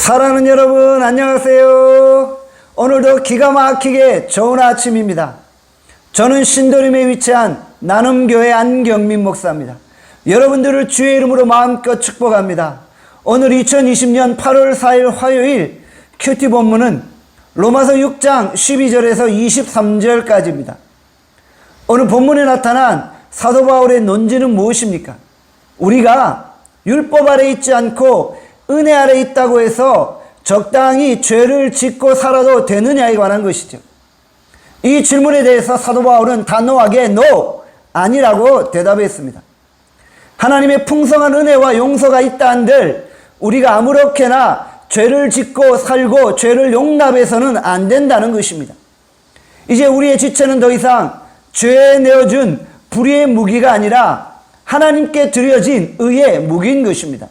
사랑하는 여러분, 안녕하세요. 오늘도 기가 막히게 좋은 아침입니다. 저는 신도림에 위치한 나눔교회 안경민 목사입니다. 여러분들을 주의 이름으로 마음껏 축복합니다. 오늘 2020년 8월 4일 화요일 큐티 본문은 로마서 6장 12절에서 23절까지입니다. 오늘 본문에 나타난 사도 바울의 논지는 무엇입니까? 우리가 율법 아래 있지 않고 은혜 아래 있다고 해서 적당히 죄를 짓고 살아도 되느냐에 관한 것이죠. 이 질문에 대해서 사도 바울은 단호하게 NO! 아니라고 대답했습니다. 하나님의 풍성한 은혜와 용서가 있다 한들 우리가 아무렇게나 죄를 짓고 살고 죄를 용납해서는 안 된다는 것입니다. 이제 우리의 지체는 더 이상 죄에 내어준 불의의 무기가 아니라 하나님께 드려진 의의 무기인 것입니다.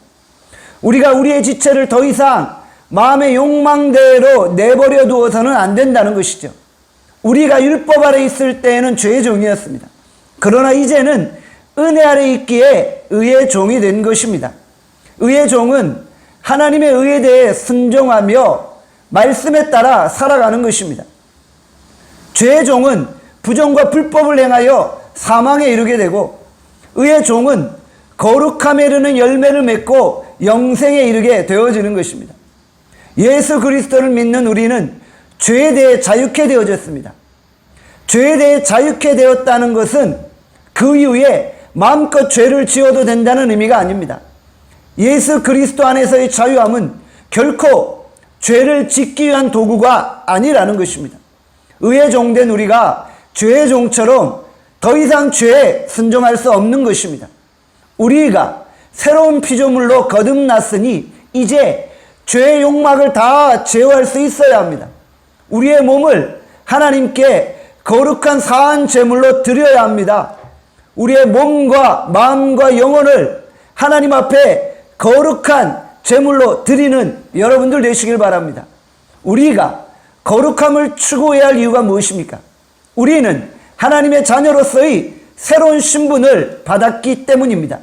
우리가 우리의 지체를 더 이상 마음의 욕망대로 내버려 두어서는 안 된다는 것이죠. 우리가 율법 아래 있을 때에는 죄의 종이었습니다. 그러나 이제는 은혜 아래 있기에 의의 종이 된 것입니다. 의의 종은 하나님의 의에 대해 순종하며 말씀에 따라 살아가는 것입니다. 죄의 종은 부정과 불법을 행하여 사망에 이르게 되고, 의의 종은 거룩함에 이르는 열매를 맺고 영생에 이르게 되어지는 것입니다. 예수 그리스도를 믿는 우리는 죄에 대해 자유케 되어졌습니다. 죄에 대해 자유케 되었다는 것은 그 이후에 마음껏 죄를 지어도 된다는 의미가 아닙니다. 예수 그리스도 안에서의 자유함은 결코 죄를 짓기 위한 도구가 아니라는 것입니다. 의의 종된 우리가 죄의 종처럼 더 이상 죄에 순종할 수 없는 것입니다. 우리가 새로운 피조물로 거듭났으니 이제 죄의 욕망을 다 제어할 수 있어야 합니다. 우리의 몸을 하나님께 거룩한 사한 제물로 드려야 합니다. 우리의 몸과 마음과 영혼을 하나님 앞에 거룩한 제물로 드리는 여러분들 되시길 바랍니다. 우리가 거룩함을 추구해야 할 이유가 무엇입니까? 우리는 하나님의 자녀로서의 새로운 신분을 받았기 때문입니다.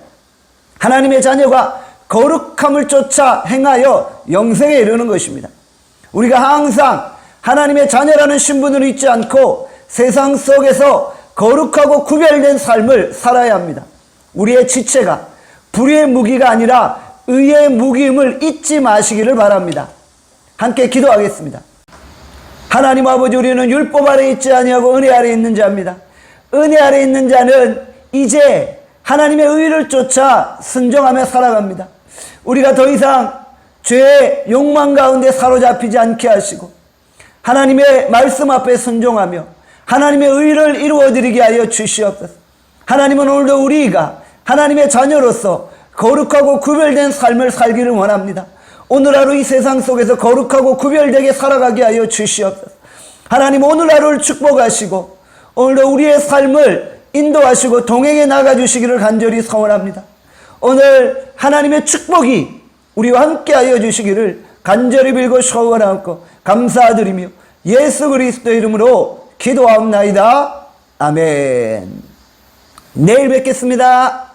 하나님의 자녀가 거룩함을 쫓아 행하여 영생에 이르는 것입니다. 우리가 항상 하나님의 자녀라는 신분을 잊지 않고 세상 속에서 거룩하고 구별된 삶을 살아야 합니다. 우리의 지체가 불의의 무기가 아니라 의의 무기임을 잊지 마시기를 바랍니다. 함께 기도하겠습니다. 하나님 아버지, 우리는 율법 아래 있지 아니하고 은혜 아래 있는 자입니다. 은혜 아래 있는 자는 이제 하나님의 의를 쫓아 순종하며 살아갑니다. 우리가 더 이상 죄의 욕망 가운데 사로잡히지 않게 하시고 하나님의 말씀 앞에 순종하며 하나님의 의를 이루어드리게 하여 주시옵소서. 하나님은 오늘도 우리가 하나님의 자녀로서 거룩하고 구별된 삶을 살기를 원합니다. 오늘 하루 이 세상 속에서 거룩하고 구별되게 살아가게 하여 주시옵소서. 하나님, 오늘 하루를 축복하시고 오늘도 우리의 삶을 인도하시고 동행해 나가주시기를 간절히 소원합니다. 오늘 하나님의 축복이 우리와 함께 하여 주시기를 간절히 빌고 소원하고 감사드리며 예수 그리스도 이름으로 기도하옵나이다. 아멘. 내일 뵙겠습니다.